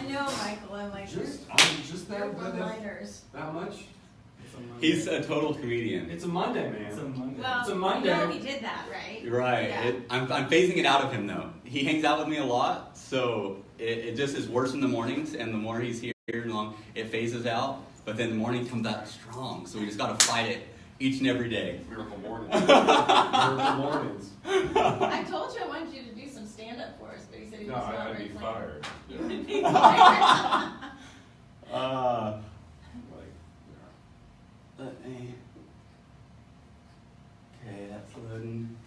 know, Michael. I'm like, just that one-liners. That much? He's a total comedian. It's a Monday, man. Well, it's a Monday. You know he did that, right? Right. Yeah. I'm phasing it out of him, though. He hangs out with me a lot, so it just is worse in the mornings, and the more he's here long, it phases out, but then the morning comes out strong, so we just got to fight it each and every day. Miracle mornings. Miracle mornings. I told you I wanted you to do some stand-up for us, but he said he was not I'd very be funny. fired. You would be fired. Okay, that's loading.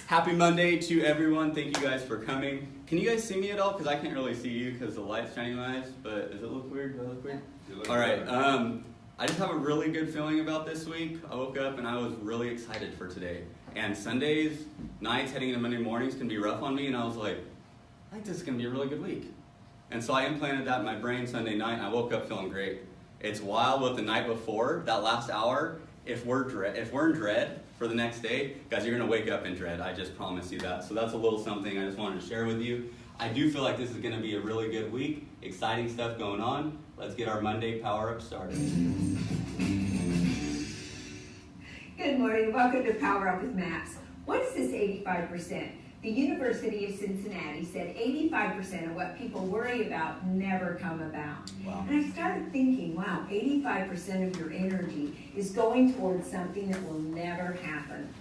Happy Monday to everyone. Thank you guys for coming. Can you guys see me at all? Because I can't really see you because the light's shining in my eyes, but does it look weird? Do I look weird? All right. I just have a really good feeling about this week. I woke up and I was really excited for today. And Sundays, nights, heading into Monday mornings can be rough on me, and I was like, I think this is going to be a really good week. And so I implanted that in my brain Sunday night, and I woke up feeling great. It's wild what the night before, that last hour, if we're in dread for the next day, guys, you're going to wake up in dread. I just promise you that. So that's a little something I just wanted to share with you. I do feel like this is going to be a really good week. Exciting stuff going on. Let's get our Monday Power Up started. Good morning. Welcome to Power Up with Maps. What is this 85%? The University of Cincinnati said 85% of what people worry about never come about. Wow. And I started thinking, wow, 85% of your energy is going towards something that will never happen.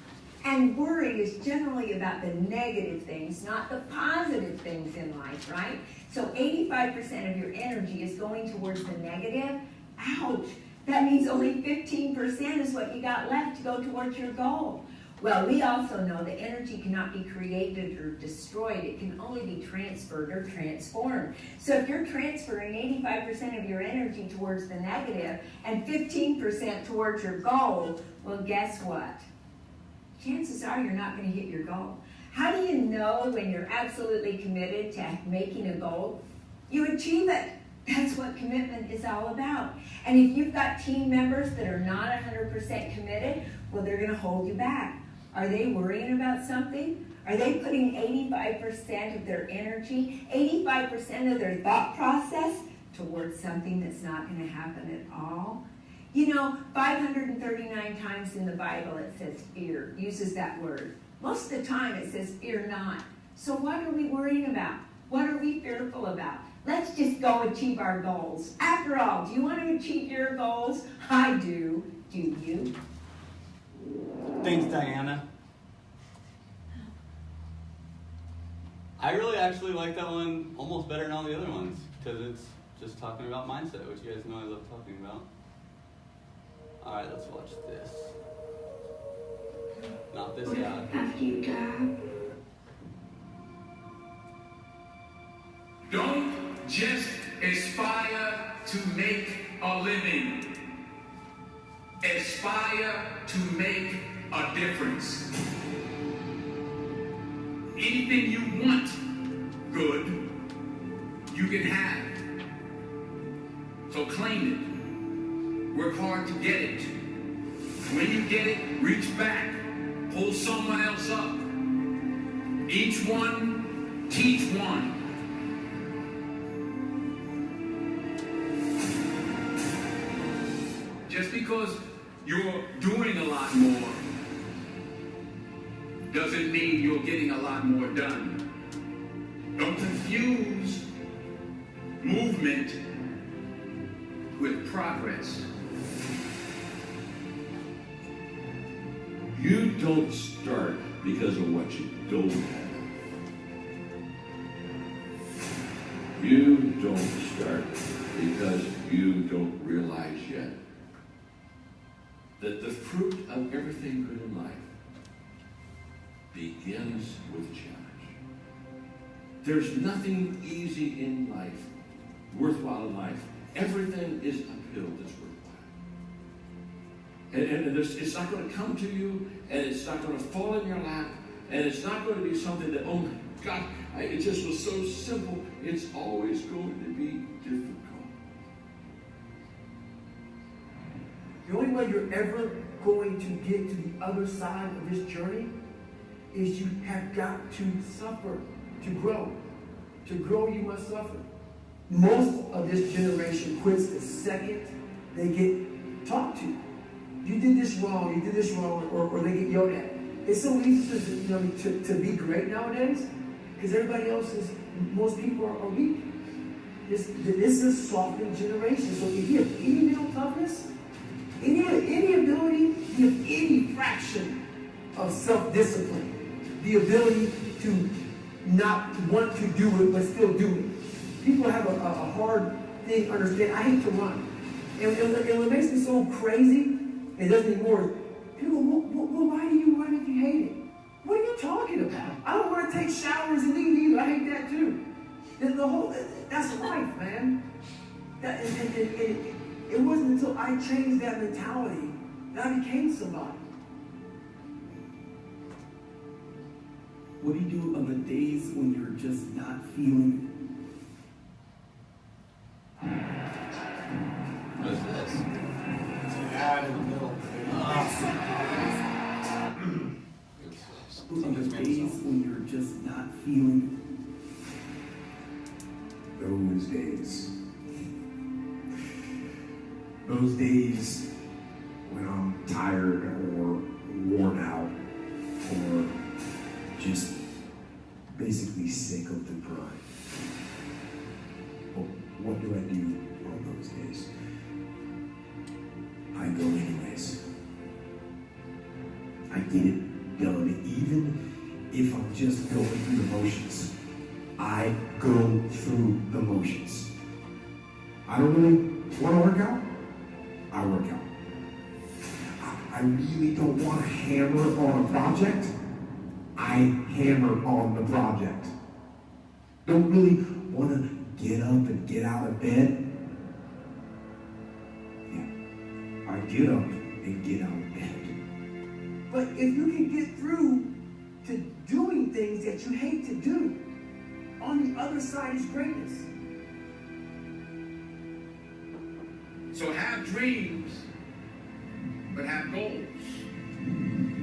And worry is generally about the negative things, not the positive things in life, right? So 85% of your energy is going towards the negative. Ouch! That means only 15% is what you got left to go towards your goal. Well, we also know that energy cannot be created or destroyed. It can only be transferred or transformed. So if you're transferring 85% of your energy towards the negative and 15% towards your goal, well, guess what? Chances are you're not going to hit your goal. How do you know when you're absolutely committed to making a goal? You achieve it. That's what commitment is all about. And if you've got team members that are not 100% committed, well, they're going to hold you back. Are they worrying about something? Are they putting 85% of their energy, 85% of their thought process towards something that's not going to happen at all? You know, 539 times in the Bible it says fear, uses that word. Most of the time it says fear not. So what are we worrying about? What are we fearful about? Let's just go achieve our goals. After all, do you want to achieve your goals? I do. Do you? Thanks, Diana. I really actually like that one almost better than all the other ones because it's just talking about mindset, which you guys know I love talking about. All right, let's watch this. Not this guy. After you die. Don't just aspire to make a living. Aspire to make a difference. Anything you want good, you can have. So claim it. Work hard to get it. When you get it, reach back. Pull someone else up. Each one, teach one. Just because you're doing a lot more doesn't mean you're getting a lot more done. Don't confuse movement with progress. You don't start because of what you don't have. You don't start because you don't realize yet that the fruit of everything good in life begins with challenge. There's nothing easy in life, worthwhile in life. Everything is uphill that's worthwhile. And it's not going to come to you, and it's not going to fall in your lap, and it's not going to be something that, oh my God, it just was so simple. It's always going to be difficult. The only way you're ever going to get to the other side of this journey is you have got to suffer to grow. To grow, you must suffer. most of this generation quits the second they get talked to. You did this wrong, or they get yelled at. It's so easy to be great nowadays because everybody else most people are weak. This is a softening generation. So if you have any mental toughness, any ability, you have any fraction of self-discipline, the ability to not want to do it but still do it. People have a hard thing to understand. I hate to run. And what makes me so crazy, it doesn't anymore, people, well, why do you run if you hate it? What are you talking about? I don't want to take showers and leave either. I hate that too. That's life, man. It wasn't until I changed that mentality that I became somebody. What do you do on the days when you're just not feeling it? What is this? It's an ad in the middle. On the days when you're just not feeling it? Those days when I'm tired or worn out or just basically sick of the grind. Well, what do I do on those days? I go anyways. I get it done, even if I'm just going through the motions. I go through the motions. I don't really want to work out. I work out. I really don't want to hammer on a project. I hammer on the project. Don't really want to get up and get out of bed. Yeah, I get up and get out of bed. But if you can get through to doing things that you hate to do, on the other side is greatness. So have dreams, but have goals.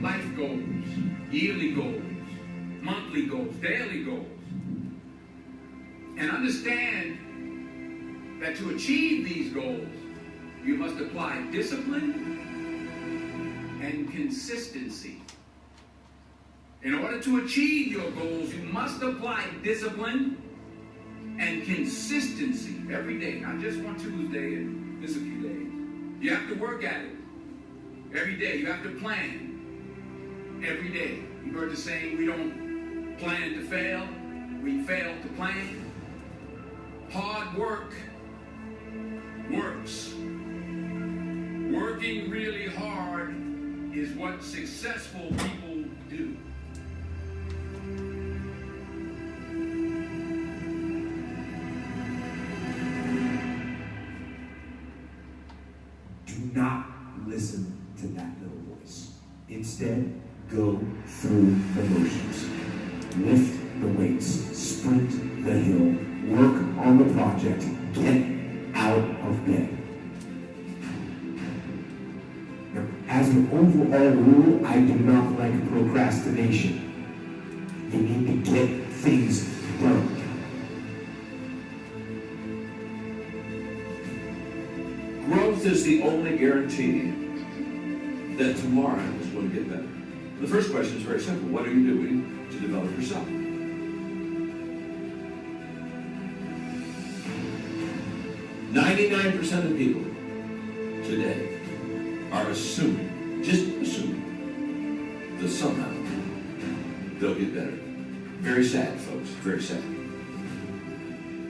Life goals, yearly goals, monthly goals, daily goals. And understand that to achieve these goals, you must apply discipline and consistency. In order to achieve your goals, you must apply discipline and consistency every day, not just one Tuesday and miss a few days. You have to work at it every day. You have to plan every day. You've heard the saying, we don't plan to fail, we fail to plan. Hard work works. Working really hard is what successful people do. Do not listen to that little voice. Instead, go through the motions. Lift the weights, sprint the hill, work on the project, get out of bed. Now, as an overall rule, I do not like procrastination. You need to get things done. Growth is the only guarantee that tomorrow is going to get better. The first question is very simple. What are you doing to develop yourself? 99% of people today are assuming, just assuming, that somehow they'll get better. Very sad, folks. Very sad.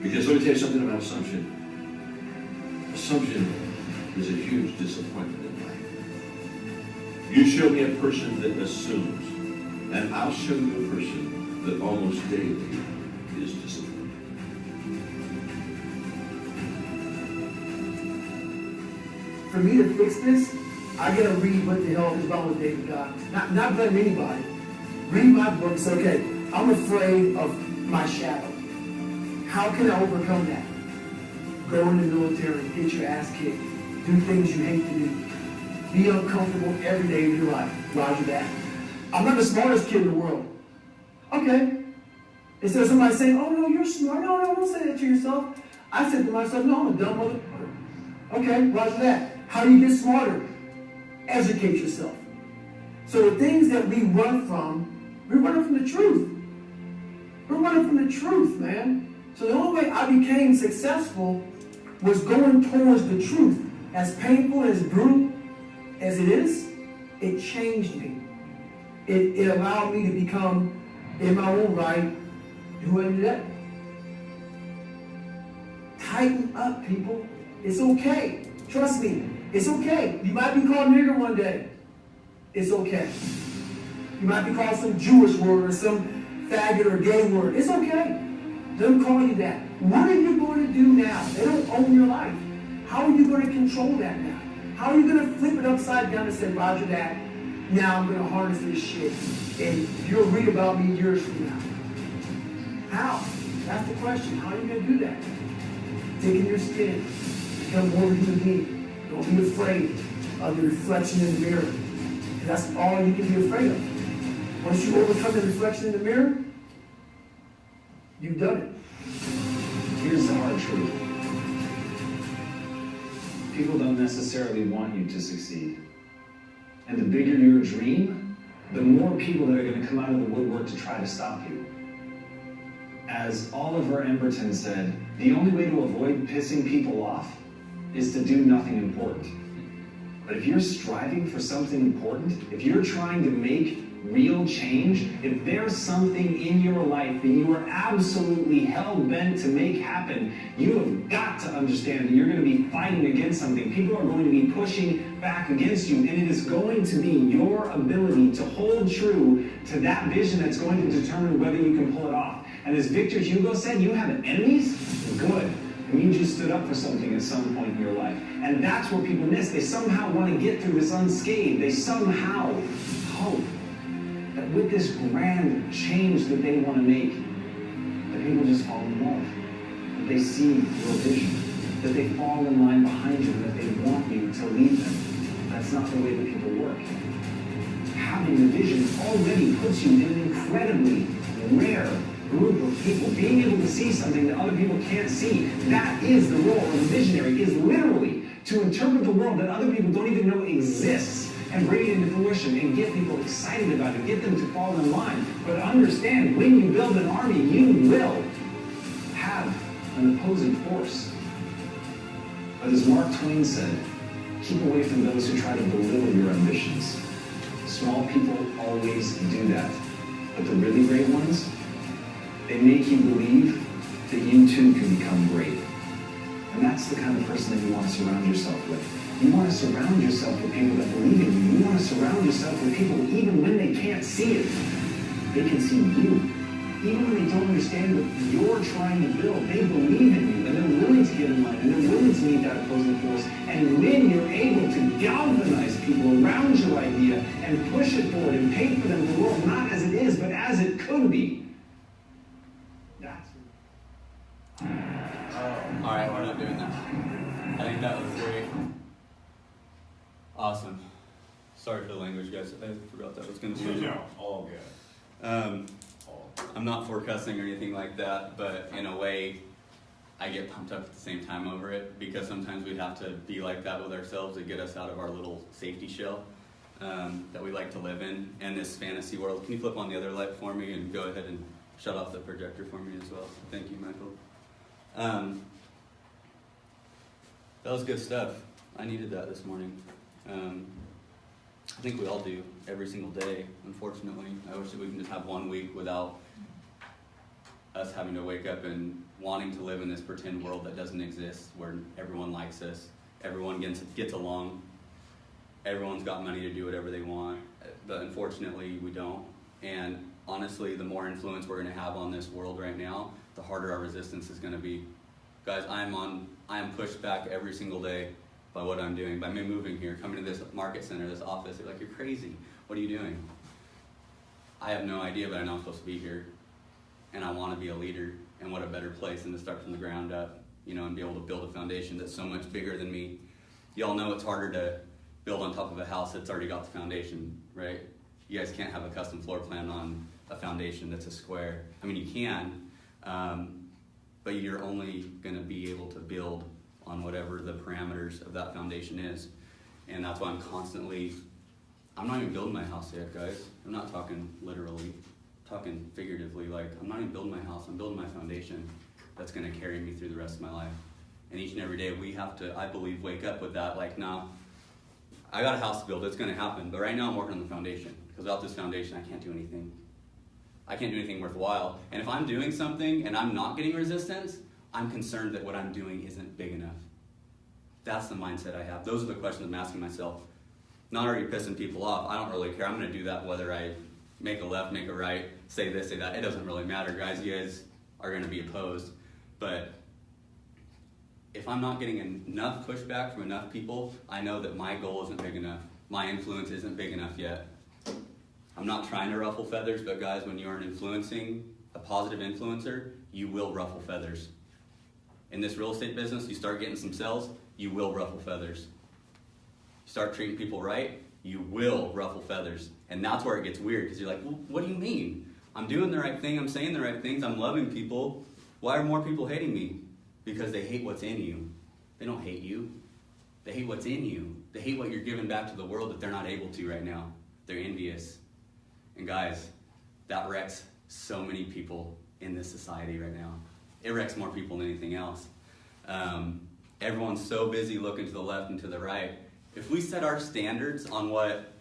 Because let me tell you something about assumption. Assumption is a huge disappointment in life. You show me a person that assumes, and I'll show you a person that almost daily is disappointed. For me to fix this, I gotta read what the hell is wrong with David God. Not blame anybody. Read my book. Say, okay, I'm afraid of my shadow. How can I overcome that? Go in the military, get your ass kicked, do things you hate to do. Be uncomfortable every day of your life. Roger that. I'm not the smartest kid in the world. Okay. Instead of somebody saying, oh no, you're smart. No, don't say that to yourself. I said to myself, no, I'm a dumb motherfucker. Okay, roger that. How do you get smarter? Educate yourself. So the things that we run from, we're running from the truth. We're running from the truth, man. So the only way I became successful was going towards the truth. As painful, as brutal as it is, it changed me. It allowed me to become, in my own right, who I am today. Tighten up, people. It's okay. Trust me. It's okay. You might be called nigger one day. It's okay. You might be called some Jewish word or some faggot or gay word. It's okay. Don't call you that. What are you going to do now? They don't own your life. How are you going to control that now? How are you going to flip it upside down and say, roger that, now I'm going to harness this shit, and you'll read about me years from now? How? That's the question. How are you going to do that? Taking your skin, become more of a human being. Don't be afraid of the reflection in the mirror. And that's all you can be afraid of. Once you overcome the reflection in the mirror, you've done it. Here's the hard truth. People don't necessarily want you to succeed. And the bigger your dream, the more people that are going to come out of the woodwork to try to stop you. As Oliver Emberton said, the only way to avoid pissing people off is to do nothing important. But if you're striving for something important, if you're trying to make real change, if there's something in your life that you are absolutely hell-bent to make happen, you have got to understand that you're going to be fighting against something. People are going to be pushing back against you, and it is going to be your ability to hold true to that vision that's going to determine whether you can pull it off. And as Victor Hugo said, you have enemies? Good. It means you stood up for something at some point in your life. And that's what people miss. They somehow want to get through this unscathed. They somehow hope that with this grand change that they want to make, that people just fall in love, that they see your vision, that they fall in line behind you, and that they want you to lead them. That's not the way that people work. Having the vision already puts you in an incredibly rare group of people. Being able to see something that other people can't see, that is the role of a visionary, is literally to interpret the world that other people don't even know exists, and bring it into fruition and get people excited about it, get them to fall in line. But understand, when you build an army, you will have an opposing force. But as Mark Twain said, keep away from those who try to belittle your ambitions. Small people always do that. But the really great ones, they make you believe that you too can become great. And that's the kind of person that you want to surround yourself with. You want to surround yourself with people that believe in you. You want to surround yourself with people that even when they can't see it, they can see you. Even when they don't understand what you're trying to build, they believe in you, and they're willing to get in line, and they're willing to meet that opposing force. And when you're able to galvanize people around your idea and push it forward and paint for them the world not as it is, but as it could be, that's All right, we're not doing that. I think that was great. Awesome. Sorry for the language, guys. I forgot that was going to be. No, all good. I'm not for cussing or anything like that, but in a way, I get pumped up at the same time over it, because sometimes we have to be like that with ourselves to get us out of our little safety shell that we like to live in this fantasy world. Can you flip on the other light for me and go ahead and shut off the projector for me as well? Thank you, Michael. That was good stuff. I needed that this morning. I think we all do every single day, unfortunately. I wish that we can just have 1 week without us having to wake up and wanting to live in this pretend world that doesn't exist, where everyone likes us, everyone gets along, everyone's got money to do whatever they want, but unfortunately we don't. And honestly, the more influence we're going to have on this world right now, the harder our resistance is going to be. Guys, I am pushed back every single day by what I'm doing, by me moving here, coming to this market center, this office. They're like, you're crazy. What are you doing? I have no idea, but I know I'm supposed to be here. And I want to be a leader. And what a better place than to start from the ground up, and be able to build a foundation that's so much bigger than me. Y'all know it's harder to build on top of a house that's already got the foundation, right? You guys can't have a custom floor plan on a foundation that's a square. I mean, you can, but you're only going to be able to build on whatever the parameters of that foundation is. And that's why I'm not even building my house yet, guys. I'm not talking literally, I'm talking figuratively. Like, I'm not even building my house, I'm building my foundation that's going to carry me through the rest of my life. And each and every day we have to, I believe, wake up with that, like, nah, I got a house to build, it's going to happen, but right now I'm working on the foundation, because without this foundation I can't do anything. I can't do anything worthwhile. And if I'm doing something and I'm not getting resistance, I'm concerned that what I'm doing isn't big enough. That's the mindset I have. Those are the questions I'm asking myself. Not already pissing people off. I don't really care. I'm going to do that whether I make a left, make a right, say this, say that. It doesn't really matter, guys. You guys are going to be opposed. But if I'm not getting enough pushback from enough people, I know that my goal isn't big enough. My influence isn't big enough yet. I'm not trying to ruffle feathers, but guys, when you are a positive influencer, you will ruffle feathers. In this real estate business, you start getting some sales, you will ruffle feathers. Start treating people right, you will ruffle feathers. And that's where it gets weird, because you're like, well, what do you mean? I'm doing the right thing, I'm saying the right things, I'm loving people. Why are more people hating me? Because they hate what's in you. They don't hate you. They hate what's in you. They hate what you're giving back to the world that they're not able to right now. They're envious. And guys, that wrecks so many people in this society right now. It wrecks more people than anything else. Everyone's so busy looking to the left and to the right. If we set our standards on what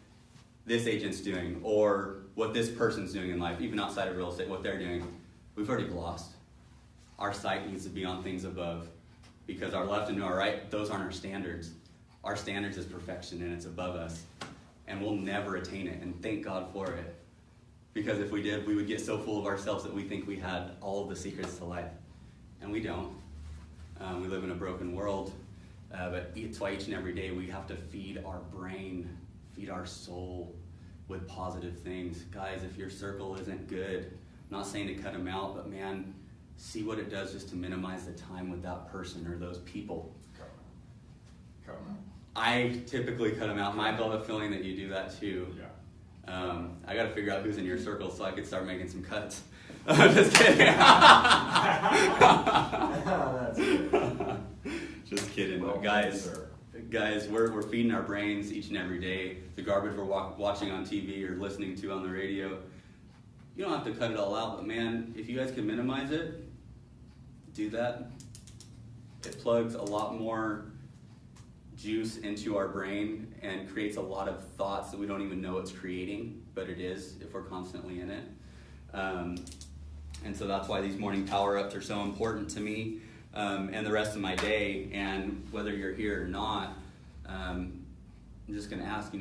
this agent's doing or what this person's doing in life, even outside of real estate, what they're doing, we've already lost. Our sight needs to be on things above, because our left and our right, those aren't our standards. Our standards is perfection, and it's above us. And we'll never attain it, and thank God for it. Because if we did, we would get so full of ourselves that we think we had all of the secrets to life. And we don't. We live in a broken world. But it's why each and every day we have to feed our brain, feed our soul with positive things. Guys, if your circle isn't good, I'm not saying to cut them out, but man, see what it does just to minimize the time with that person or those people. Cut them out. I typically cut them out. I have a feeling that you do that too. Yeah. I got to figure out who's in your circle so I could start making some cuts. Just kidding. That's good. Just kidding. Well, guys, we're feeding our brains each and every day. The garbage we're watching on TV or listening to on the radio, you don't have to cut it all out, but man, if you guys can minimize it, do that. It plugs a lot more juice into our brain and creates a lot of thoughts that we don't even know it's creating, but it is if we're constantly in it. And so that's why these morning power-ups are so important to me and the rest of my day. And whether you're here or not, I'm just going to ask,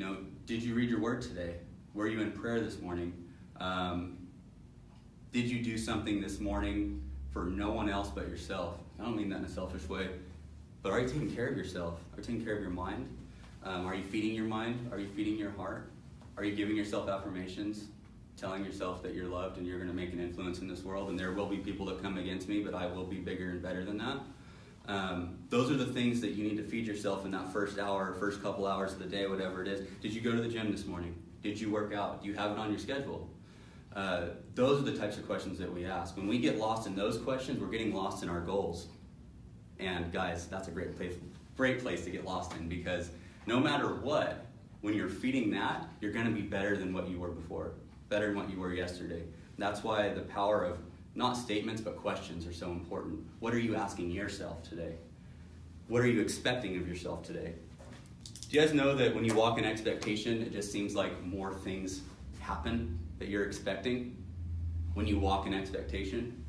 did you read your word today? Were you in prayer this morning? Did you do something this morning for no one else but yourself? I don't mean that in a selfish way, but are you taking care of yourself? Are you taking care of your mind? Are you feeding your mind? Are you feeding your heart? Are you giving yourself affirmations? Telling yourself that you're loved and you're going to make an influence in this world, and there will be people that come against me, but I will be bigger and better than that. Those are the things that you need to feed yourself in that first hour, first couple hours of the day, whatever it is. Did you go to the gym this morning? Did you work out? Do you have it on your schedule? Those are the types of questions that we ask. When we get lost in those questions, we're getting lost in our goals. And guys, that's a great place to get lost in, because no matter what, when you're feeding that, you're going to be better than what you were before. Better than what you were yesterday. That's why the power of not statements but questions are so important. What are you asking yourself today? What are you expecting of yourself today? Do you guys know that when you walk in expectation, it just seems like more things happen that you're expecting when you walk in expectation?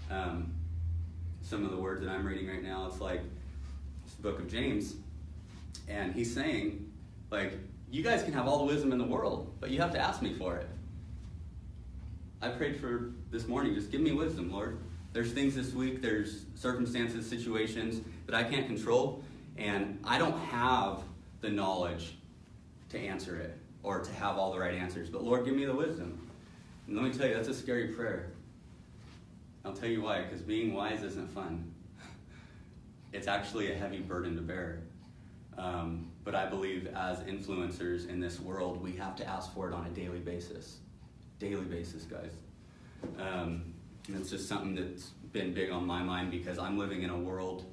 Some of the words that I'm reading right now, it's like it's the book of James, and he's saying, like, you guys can have all the wisdom in the world, but you have to ask me for it. I prayed for this morning, just give me wisdom, Lord. There's things this week, there's circumstances, situations that I can't control, and I don't have the knowledge to answer it or to have all the right answers, but Lord, give me the wisdom. And let me tell you, that's a scary prayer. I'll tell you why, because being wise isn't fun. It's actually a heavy burden to bear. But I believe as influencers in this world, we have to ask for it on a daily basis. Daily basis, guys. And it's just something that's been big on my mind because I'm living in a world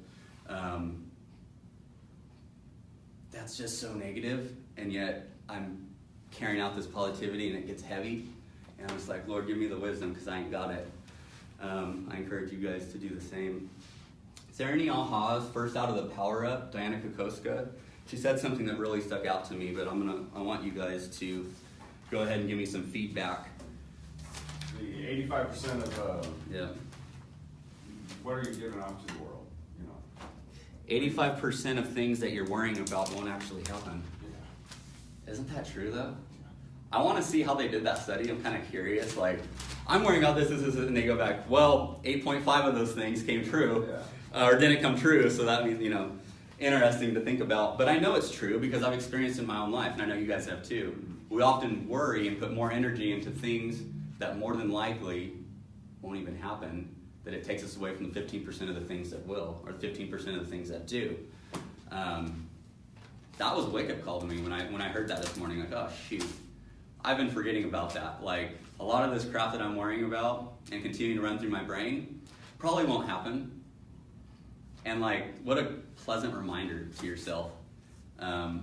that's just so negative, and yet I'm carrying out this positivity and it gets heavy. And I'm just like, Lord, give me the wisdom because I ain't got it. I encourage you guys to do the same. Is there any ahas? First out of the Power Up, Diana Kokoska. She said something that really stuck out to me, but I want you guys to go ahead and give me some feedback. The 85% of Yeah. what are you giving out to the world? You know. 85% of things that you're worrying about won't actually happen. Yeah. Isn't that true though? I want to see how they did that study. I'm kind of curious. Like, I'm worrying about this, and they go back, well, 8.5 of those things came true, or didn't come true, so that means, interesting to think about. But I know it's true because I've experienced it in my own life, and I know you guys have too. We often worry and put more energy into things that more than likely won't even happen, that it takes us away from the 15% of the things that will, or 15% of the things that do. That was a wake-up call to me when I heard that this morning. Like, oh, shoot. I've been forgetting about that. Like, a lot of this crap that I'm worrying about and continuing to run through my brain probably won't happen. And like, what a pleasant reminder to yourself. I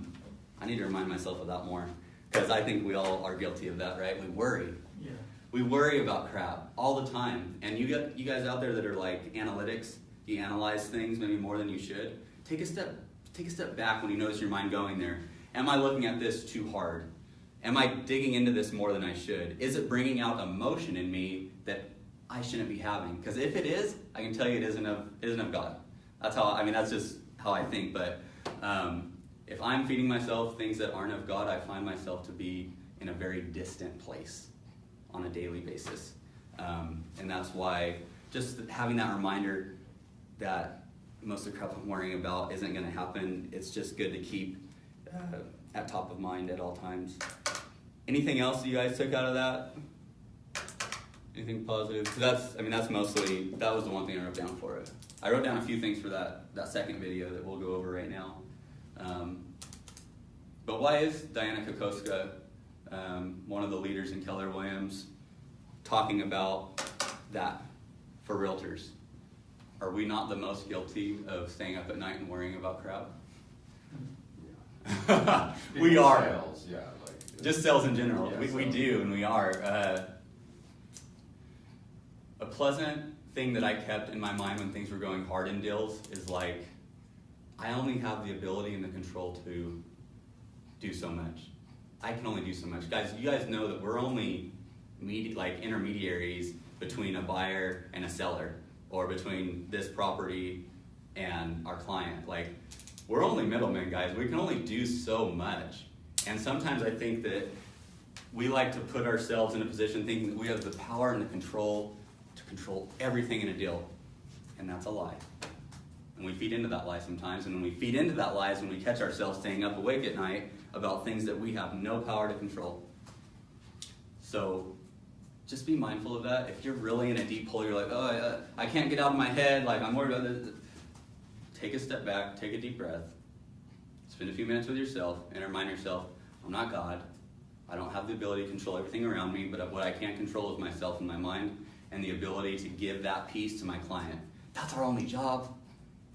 need to remind myself of that more because I think we all are guilty of that, right? We worry. Yeah. We worry about crap all the time. And you guys out there that are like analytics, you analyze things maybe more than you should. Take a step back when you notice your mind going there. Am I looking at this too hard? Am I digging into this more than I should? Is it bringing out emotion in me that I shouldn't be having? Because if it is, I can tell you it isn't of God. That's just how I think. But if I'm feeding myself things that aren't of God, I find myself to be in a very distant place on a daily basis. And that's why just having that reminder that most of the crap I'm worrying about isn't going to happen, it's just good to keep at top of mind at all times. Anything else you guys took out of that? Anything positive? That's mostly, that was the one thing I wrote down for it. I wrote down a few things for that second video that we'll go over right now. But why is Diana Kokoska, one of the leaders in Keller Williams, talking about that for realtors? Are we not the most guilty of staying up at night and worrying about crap? Yeah. We are. Sales, yeah. Just sales in general. Yeah, we do, and we are. A pleasant thing that I kept in my mind when things were going hard in deals is like, I only have the ability and the control to do so much. I can only do so much. Guys, you guys know that we're only intermediaries between a buyer and a seller, or between this property and our client. Like, we're only middlemen, guys. We can only do so much. And sometimes I think that we like to put ourselves in a position thinking that we have the power and the control to control everything in a deal. And that's a lie. And we feed into that lie sometimes. And when we feed into that lie is when we catch ourselves staying up awake at night about things that we have no power to control. So just be mindful of that. If you're really in a deep hole, you're like, oh, I can't get out of my head, like I'm worried about this. Take a step back, take a deep breath, spend a few minutes with yourself, and remind yourself, I'm not God. I don't have the ability to control everything around me, but what I can control is myself and my mind, and the ability to give that peace to my client. That's our only job.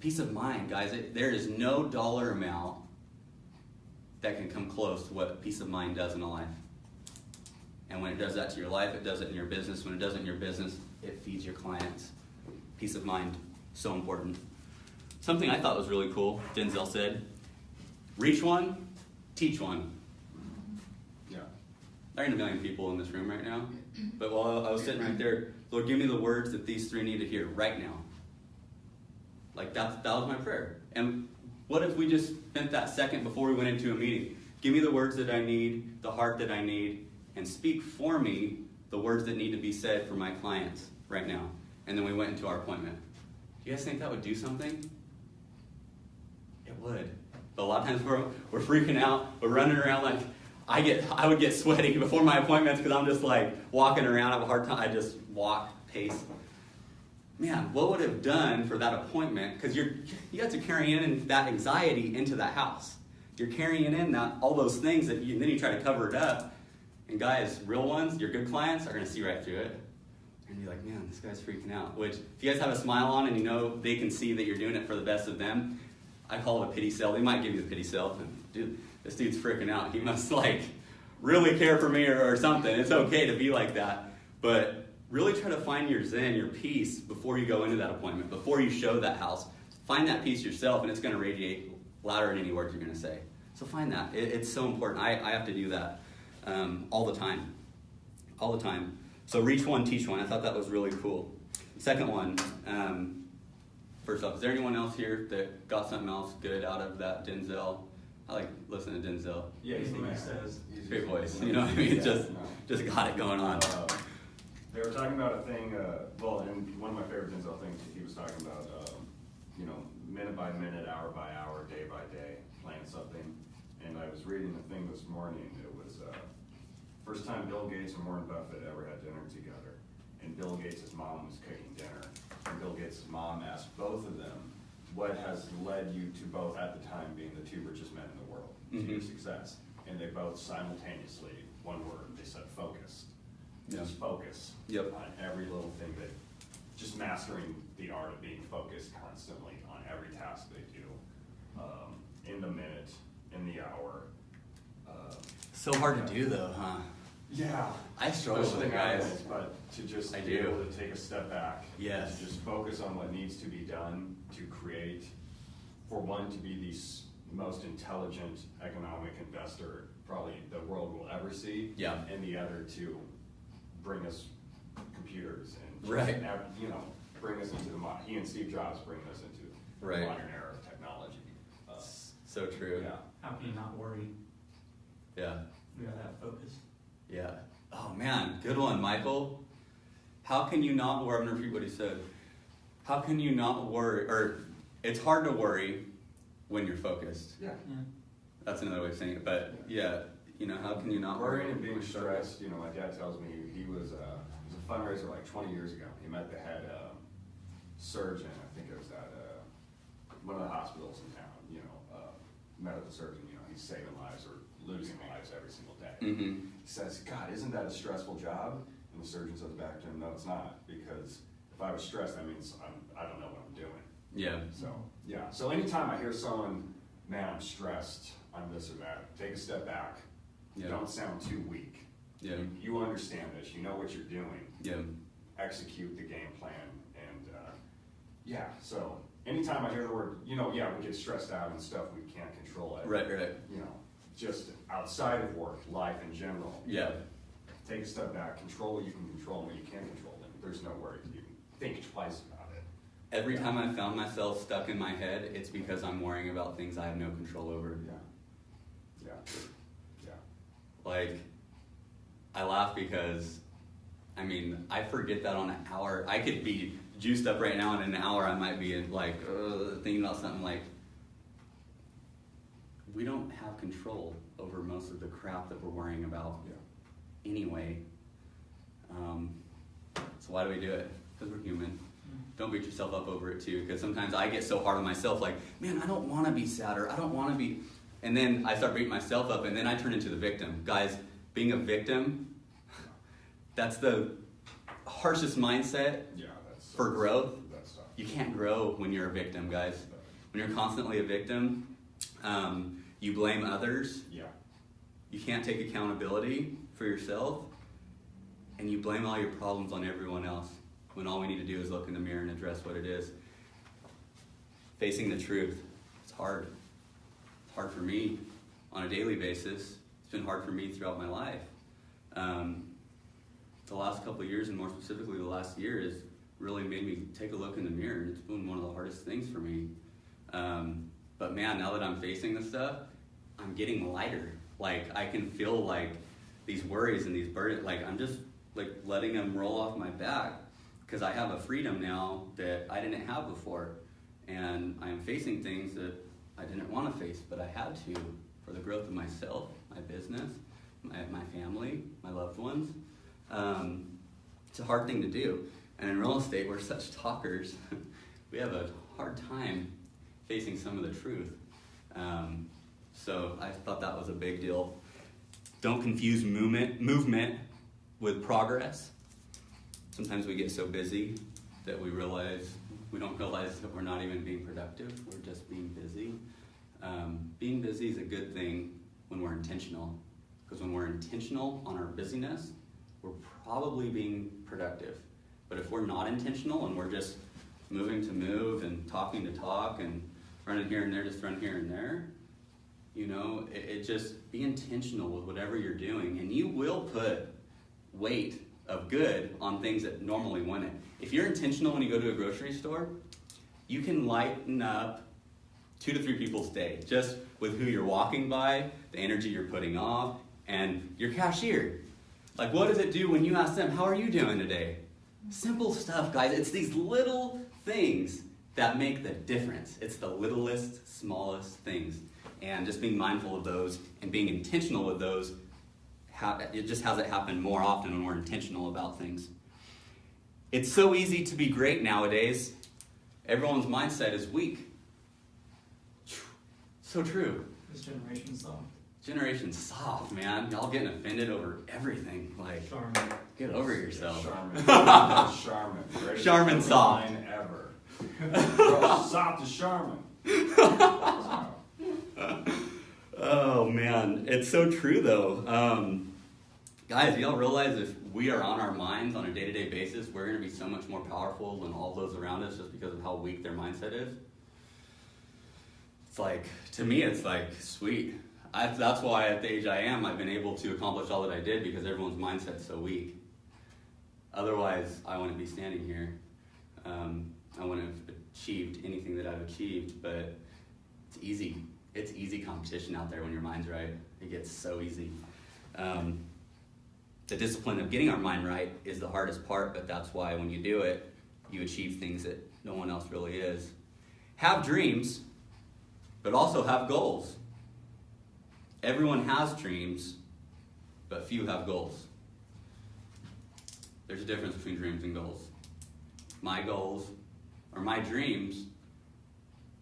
Peace of mind, guys. There is no dollar amount that can come close to what peace of mind does in a life. And when it does that to your life, it does it in your business. When it does it in your business, it feeds your clients. Peace of mind, so important. Something I thought was really cool, Denzel said, reach one, teach one. Yeah. There ain't a million people in this room right now, but while I was sitting right there, Lord, give me the words that these three need to hear right now. Like that was my prayer. And what if we just spent that second before we went into a meeting? Give me the words that I need, the heart that I need, and speak for me the words that need to be said for my clients right now. And then we went into our appointment. Do you guys think that would do something? It would. But a lot of times we're freaking out, we're running around like, I would get sweaty before my appointments because I'm just like walking around, I have a hard time, I just walk, pace. Man, what would have done for that appointment? Because you guys are carrying in that anxiety into that house. You're carrying in all those things then you try to cover it up. And guys, real ones, your good clients are going to see right through it. and be like, man, this guy's freaking out. Which, if you guys have a smile on and you know they can see that you're doing it for the best of them, I call it a pity sale. They might give you the pity sale. Dude, this dude's freaking out. He must like really care for me or something. It's okay to be like that. But really try to find your zen, your peace before you go into that appointment, before you show that house. Find that peace yourself, and it's going to radiate louder than any words you're going to say. So find that. It's so important. I have to do that all the time. All the time. So reach one, teach one. I thought that was really cool. Second one, first off, is there anyone else here that got something else good out of that Denzel? I like listening to Denzel. Yeah, he's the man. Great voice. You know what I mean? Yeah, just got it going on. They were talking about a thing, and one of my favorite Denzel things, he was talking about, minute by minute, hour by hour, day by day, plan something. And I was reading a thing this morning. It was first time Bill Gates and Warren Buffett ever had dinner together. And Bill Gates' mom was cooking dinner. And Bill Gates' mom asked both of them, what has led you to both, at the time, being the two richest men in the world, to your success? And they both simultaneously, one word, they said focused. Just focus on every little thing, that just mastering the art of being focused constantly on every task they do, in the minute, in the hour. So hard to do though, huh? Yeah. I struggle with it, guys. But to just be able to take a step back. Yes. To just focus on what needs to be done to create, for one, to be the most intelligent economic investor probably the world will ever see. Yeah. And the other to bring us computers and bring us into he and Steve Jobs bring us into the modern era of technology. So true. Yeah. How can you not worry? Yeah. You gotta have focus. Yeah. Oh man, good one, Michael. How can you not worry? I'm gonna repeat what he said. How can you not worry? Or it's hard to worry when you're focused. Yeah. That's another way of saying it. But yeah, how can you not worry? Worrying and being stressed. My dad tells me he was a fundraiser like 20 years ago. He met the head surgeon. I think it was at one of the hospitals in town. Met with the surgeon. He's saving lives or losing lives every single day. He says, "God, isn't that a stressful job?" And the surgeon says back to him, "No, it's not. Because if I was stressed, that means I don't know what I'm doing." Yeah. So yeah. So anytime I hear someone, "Man, I'm stressed. I'm this or that," take a step back. Yeah. Don't sound too weak. Yeah. You understand this. You know what you're doing. Yeah. Execute the game plan. And so anytime I hear the word, we get stressed out and stuff, we can't control it. Right. Just outside of work, life in general. Yeah. Take a step back, control what you can control and what you can't control. Then there's no worry to even think twice about it. Every time I found myself stuck in my head, it's because I'm worrying about things I have no control over. Yeah. Like, I laugh because, I forget that on an hour. I could be juiced up right now, and in an hour I might be thinking about something like, we don't have control over most of the crap that we're worrying about anyway. So why do we do it? Because we're human. Don't beat yourself up over it too, because sometimes I get so hard on myself, like, man, I don't want to be sad, or I don't want to be, and then I start beating myself up, and then I turn into the victim. Guys, being a victim, that's the harshest mindset for growth. You can't grow when you're a victim, guys. When you're constantly a victim, you blame others. You can't take accountability for yourself, and you blame all your problems on everyone else, when all we need to do is look in the mirror and address what it is. Facing the truth, it's hard. It's hard for me on a daily basis. It's been hard for me throughout my life. The last couple of years, and more specifically the last year, has really made me take a look in the mirror, and it's been one of the hardest things for me. But man, now that I'm facing this stuff, I'm getting lighter. Like, I can feel like these worries and these burdens, like I'm just like letting them roll off my back, because I have a freedom now that I didn't have before. And I'm facing things that I didn't want to face, but I had to, for the growth of myself, my business, my family, my loved ones. It's a hard thing to do. And in real estate, we're such talkers. We have a hard time facing some of the truth. So I thought that was a big deal. Don't confuse movement with progress. Sometimes we get so busy that we don't realize that we're not even being productive. We're just being busy. Being busy is a good thing when we're intentional. Because when we're intentional on our busyness, we're probably being productive. But if we're not intentional and we're just moving to move and talking to talk and running here and there, just run here and there, it just be intentional with whatever you're doing. And you will put weight of good on things that normally wouldn't. If you're intentional when you go to a grocery store, you can lighten up 2 to 3 people's day just with who you're walking by, the energy you're putting off, and your cashier. Like, what does it do when you ask them, how are you doing today? Simple stuff, guys. It's these little things that make the difference. It's the littlest, smallest things. And just being mindful of those and being intentional with those, it just has it happen more often when we're intentional about things. It's so easy to be great nowadays. Everyone's mindset is weak. So true. This generation's soft. Generation's soft, man. Y'all getting offended over everything. Like, Charmin. get over yourself. Charmin. Charmin soft. Line ever. Bro, soft as Charmin. Oh man, it's so true though. Guys, y'all realize if we are on our minds on a day-to-day basis, we're going to be so much more powerful than all those around us just because of how weak their mindset is? It's like, to me, it's like, sweet. That's why at the age I am, I've been able to accomplish all that I did because everyone's mindset's so weak. Otherwise, I wouldn't be standing here. I wouldn't have achieved anything that I've achieved, but it's easy. It's easy competition out there when your mind's right. It gets so easy. The discipline of getting our mind right is the hardest part, but that's why when you do it, you achieve things that no one else really is. Have dreams, but also have goals. Everyone has dreams, but few have goals. There's a difference between dreams and goals. My goals, or my dreams,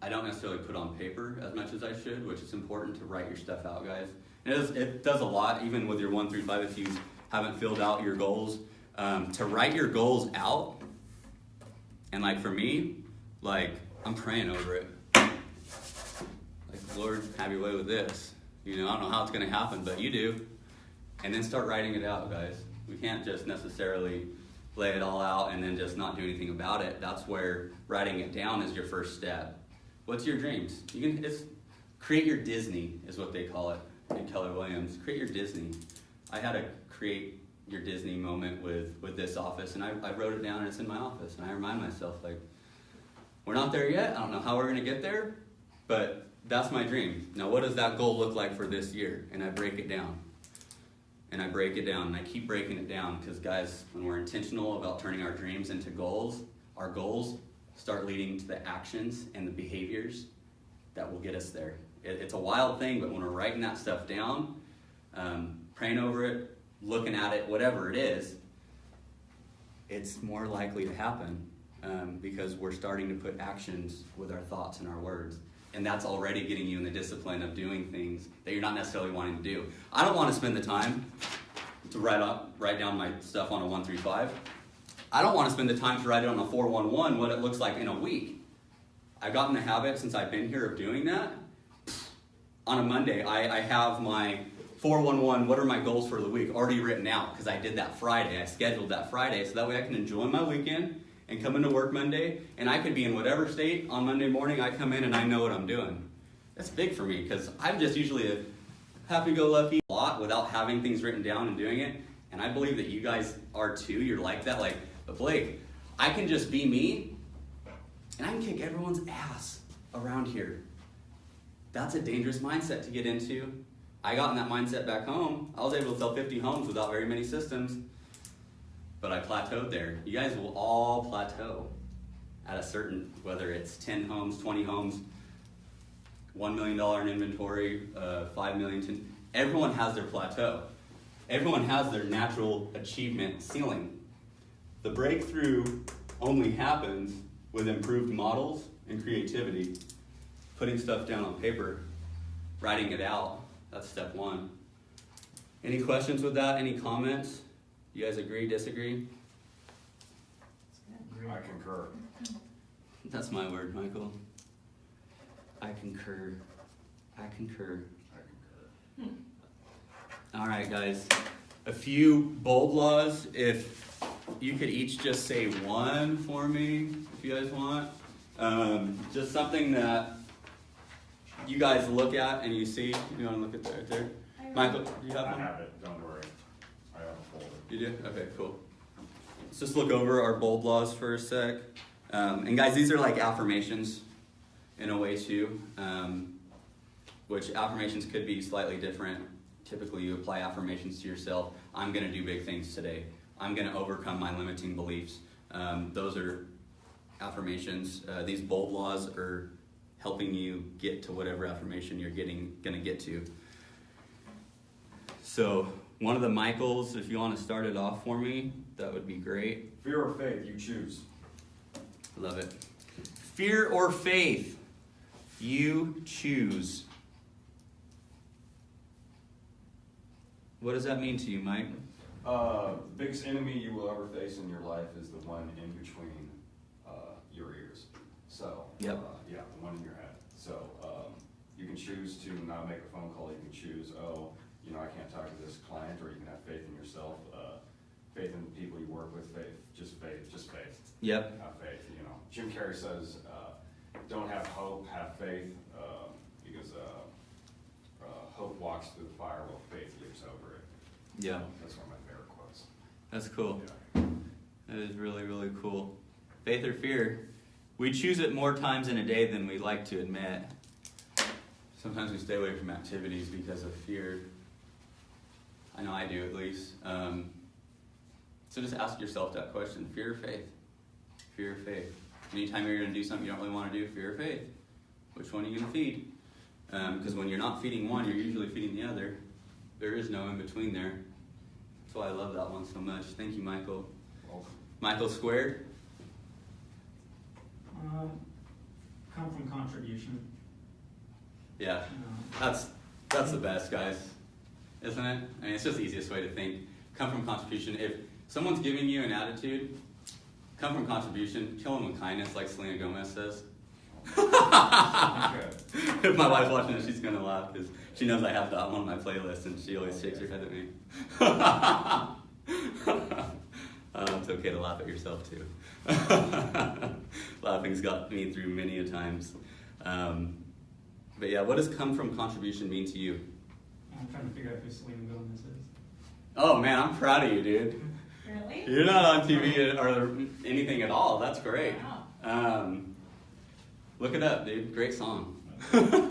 I don't necessarily put on paper as much as I should, which is important to write your stuff out, guys. And it does a lot, even with your 1 through 5, if you haven't filled out your goals. To write your goals out, and like for me, like I'm praying over it. Like, Lord, have your way with this. I don't know how it's going to happen, but you do. And then start writing it out, guys. We can't just necessarily lay it all out and then just not do anything about it. That's where writing it down is your first step. What's your dreams? It's create your Disney, is what they call it in Keller Williams. Create your Disney. I had a create your Disney moment with this office, and I wrote it down, and it's in my office. And I remind myself, like, we're not there yet. I don't know how we're going to get there, but that's my dream. Now, what does that goal look like for this year? And I break it down. And I break it down, and I keep breaking it down, because, guys, when we're intentional about turning our dreams into goals, our goals start leading to the actions and the behaviors that will get us there. It's a wild thing, but when we're writing that stuff down, praying over it, looking at it, whatever it is, it's more likely to happen because we're starting to put actions with our thoughts and our words. And that's already getting you in the discipline of doing things that you're not necessarily wanting to do. I don't want to spend the time to write down my stuff on a 1 through 5. I don't want to spend the time to write it on a 411 what it looks like in a week. I've gotten the habit since I've been here of doing that. On a Monday, I have my 411, what are my goals for the week, already written out because I did that Friday. I scheduled that Friday so that way I can enjoy my weekend and come into work Monday, and I could be in whatever state on Monday morning. I come in and I know what I'm doing. That's big for me because I'm just usually a happy-go-lucky lot without having things written down and doing it, and I believe that you guys are too. You're like that. Like, but Blake, I can just be me, and I can kick everyone's ass around here. That's a dangerous mindset to get into. I got in that mindset back home. I was able to sell 50 homes without very many systems, but I plateaued there. You guys will all plateau at a certain, whether it's 10 homes, 20 homes, $1 million in inventory, 5 million. Everyone has their plateau. Everyone has their natural achievement ceiling. The breakthrough only happens with improved models and creativity. Putting stuff down on paper, writing it out, that's step 1. Any questions with that? Any comments? You guys agree, disagree? agree. I concur. That's my word, Michael. I concur. I concur. I concur. All right, guys. A few bold laws. If you could each just say one for me, if you guys want. Just something that you guys look at and you see. You want to look at that right there? Michael, do you have I one? have it, don't worry. I have a folder. You do? Okay, cool. Let's just look over our bold laws for a sec. And guys, these are like affirmations in a way too, which affirmations could be slightly different. Typically, you apply affirmations to yourself. I'm going to do big things today. I'm going to overcome my limiting beliefs. Those are affirmations. These bold laws are helping you get to whatever affirmation you're going to get to. So one of the Michaels, if you want to start it off for me, that would be great. Fear or faith, you choose. Love it. Fear or faith, you choose. What does that mean to you, Mike? The biggest enemy you will ever face in your life is the one in between your ears. So, Yep. Yeah, the one in your head. So, you can choose to not make a phone call. You can choose, I can't talk to this client, or you can have faith in yourself, faith in the people you work with, faith. Yep. Have faith, Jim Carrey says, don't have hope, have faith, because hope walks through the fire while faith leaps over it. Yeah. That's one of my favorite quotes. That's cool. Yeah. That is really, really cool. Faith or fear? We choose it more times in a day than we like to admit. Sometimes we stay away from activities because of fear. I know I do, at least. So just ask yourself that question. Fear or faith? Fear or faith? Anytime you're going to do something you don't really want to do, fear or faith? Which one are you going to feed? Because when you're not feeding one, you're usually feeding the other. There is no in between there. That's why I love that one so much. Thank you, Michael. Welcome. Michael squared? Come from contribution. Yeah, that's the best, guys, isn't it? I mean, it's just the easiest way to think. Come from contribution. If someone's giving you an attitude, come from contribution. Kill them with kindness, like Selena Gomez says. If my wife's watching it, she's gonna laugh because she knows I have that on one of my playlists, and she always shakes her head at me. It's okay to laugh at yourself too. Laughing's got me through many a times. But yeah, what does come from contribution mean to you? I'm trying to figure out who Selena Gomez is. Oh man, I'm proud of you, dude. Really? You're not on TV or anything at all. That's great. Wow. Look it up, dude. Great song. Yeah.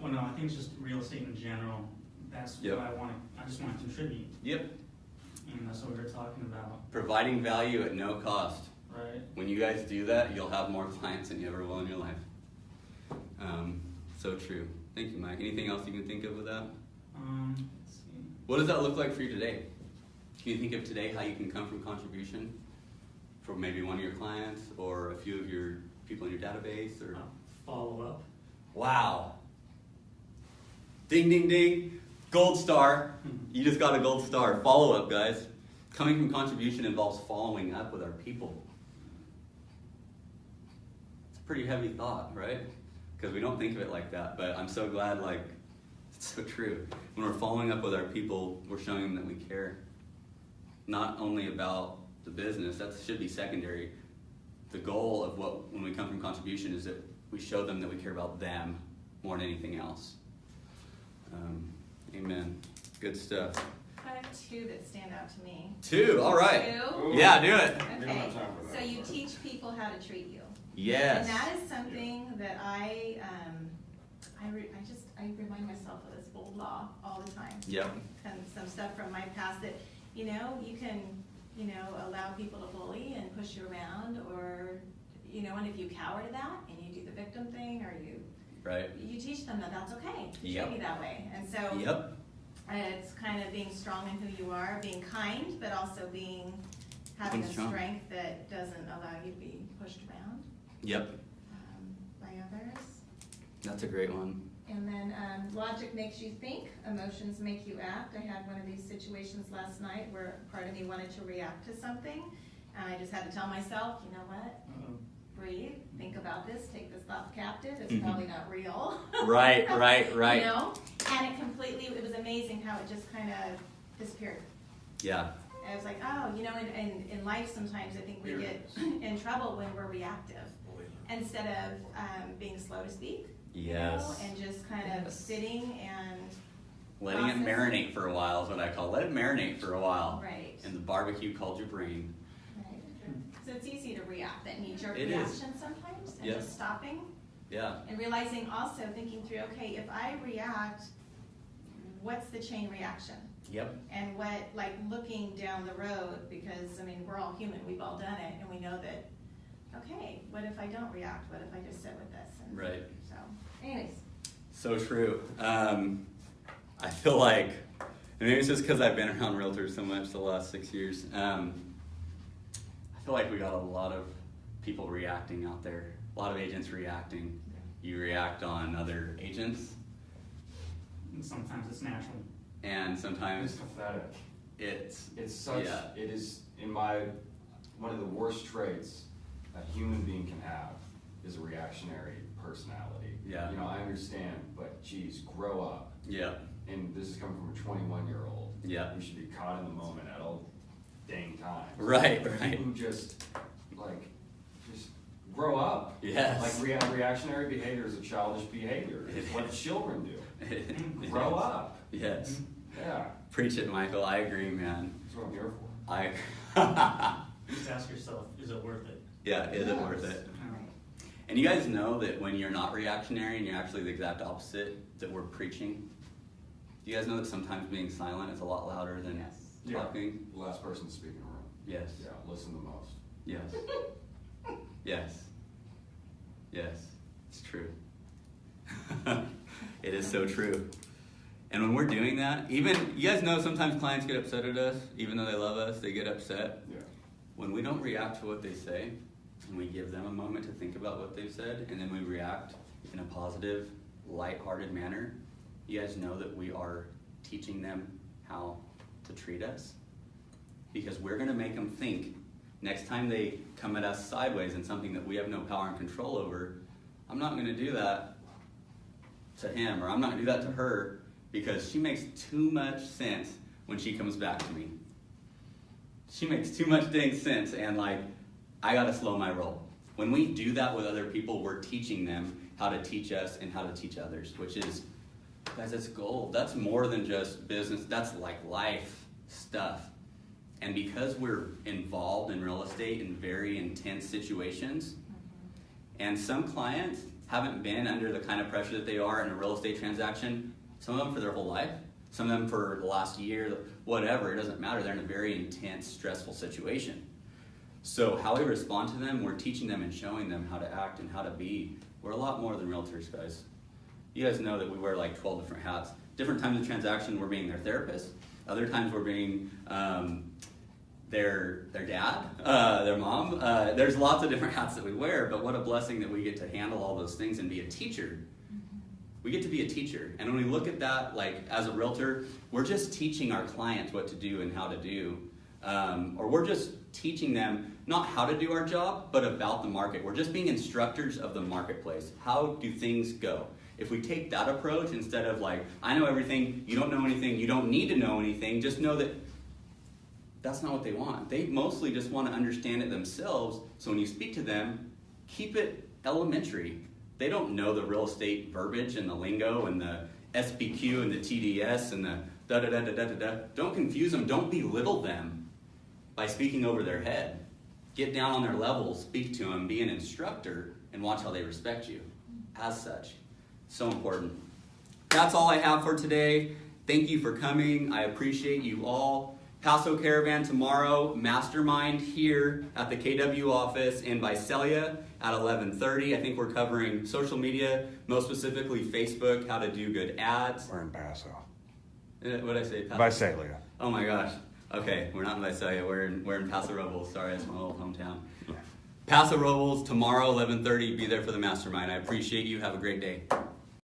Well, no, I think it's just real estate in general. That's Yep. what I want to, I just want to contribute. Yep. And that's what we were talking about, Providing value at no cost. right? When you guys do that, you'll have more clients than you ever will in your life. So true. Thank you, Mike. Anything else you can think of with that? Let's see. What does that look like for you today? Can you think of today how you can come from contribution for maybe one of your clients or a few of your people in your database? Or Follow up. wow. Ding, ding, ding. Gold star. You just got a gold star. Follow up, guys. Coming from contribution involves following up with our people. It's a pretty heavy thought, right? Because we don't think of it like that, but I'm so glad, it's so true. When we're following up with our people, we're showing them that we care. Not only about the business, that should be secondary. The goal of when we come from contribution is that we show them that we care about them more than anything else. Amen. Good stuff. I have two that stand out to me. 2, all right. Two? Yeah, do it. We don't Okay, have time for that. so you teach people how to treat you. Yes. And that is something that I remind myself of this bold law all the time. Yep. And some stuff from my past that, you can, allow people to bully and push you around, or, and if you cower to that and you do the victim thing, or you teach them that that's okay to treat me that way. And so Yep. it's kind of being strong in who you are, being kind, but also having a Being strong. strength that doesn't allow you to be pushed around Yep. by others. That's a great one. And then logic makes you think, emotions make you act. I had one of these situations last night where part of me wanted to react to something, And I just had to tell myself, you know what? Breathe, think about this, take this thought captive. It's probably not real. Right. You know? And it was amazing how it just kind of disappeared. Yeah. And I was like, oh, you know, in life sometimes I think we get in trouble when we're reactive instead of being slow to speak. Yes. You know, and just kind of sitting and letting it marinate for a while is what I call it. Let it marinate for a while. Right. And the barbecue called your brain. Right. So it's easy to react, that knee-jerk It reaction sometimes, and just stopping. Yeah. And realizing also, thinking through, okay, if I react, what's the chain reaction? Yep. And what, like looking down the road, because I mean, we're all human, we've all done it, and we know that, okay, what if I don't react? What if I just sit with this? And right. So, anyways. So true. I feel like, and maybe it's just because I've been around realtors so much the last 6 years, I feel like we got a lot of people reacting out there, a lot of agents reacting. You react on other agents. And sometimes it's natural. And sometimes it's pathetic. It's such, it is, in my, one of the worst traits a human being can have is a reactionary personality. Yeah. You know, I understand, but geez, grow up. Yeah. And this is coming from a 21-year-old. Yeah. Who should be caught in the moment at all dang times. Right. People who just grow up. Yes. Like reactionary behavior is a childish behavior. It's what children do. Grow up. Yes. Yeah. Preach it, Michael. I agree, man. That's what I'm here for. Just ask yourself, is it worth it? Yeah, is it worth it? And you guys know that when you're not reactionary and you're actually the exact opposite, that we're preaching? Do you guys know that sometimes being silent is a lot louder than talking? The last person to speak in a room. Yes. Yeah, listen the most. Yes. Yes. Yes. It's true. It is so true. And when we're doing that, even, you guys know sometimes clients get upset at us, even though they love us, they get upset. Yeah. When we don't react to what they say, and we give them a moment to think about what they've said, and then we react in a positive, lighthearted manner, you guys know that we are teaching them how to treat us. Because we're gonna make them think, next time they come at us sideways in something that we have no power and control over, I'm not gonna do that to him, or I'm not gonna do that to her, because she makes too much sense when she comes back to me. She makes too much dang sense, and I gotta slow my roll. When we do that with other people, we're teaching them how to teach us and how to teach others, which is, guys, that's gold. That's more than just business. That's like life stuff. And because we're involved in real estate in very intense situations, and some clients haven't been under the kind of pressure that they are in a real estate transaction, some of them for their whole life, some of them for the last year, whatever, it doesn't matter. They're in a very intense, stressful situation. So how we respond to them, we're teaching them and showing them how to act and how to be. We're a lot more than realtors, guys. You guys know that we wear like 12 different hats. Different times of transaction, we're being their therapist. Other times we're being their dad, their mom. There's lots of different hats that we wear, but what a blessing that we get to handle all those things and be a teacher. We get to be a teacher. And when we look at that, like as a realtor, we're just teaching our clients what to do and how to do. Or we're just teaching them not how to do our job, but about the market. We're just being instructors of the marketplace. How do things go? If we take that approach instead of like, I know everything, you don't know anything, you don't need to know anything, just know that that's not what they want. They mostly just want to understand it themselves. So when you speak to them, keep it elementary. They don't know the real estate verbiage and the lingo and the SBQ and the TDS and the da-da-da-da-da-da-da. Don't confuse them. Don't belittle them by speaking over their head. Get down on their level, speak to them, be an instructor, and watch how they respect you as such. So important. That's all I have for today. Thank you for coming. I appreciate you all. Paso Caravan tomorrow, mastermind here at the KW office in Visalia at 11:30. I think we're covering social media, most specifically Facebook, how to do good ads. We're in Paso. What did I say? Paso? Visalia. Oh my gosh. Okay, we're not in Visalia. We're in Paso Robles. Sorry, that's my old hometown. Paso Robles tomorrow, 11:30. Be there for the mastermind. I appreciate you. Have a great day.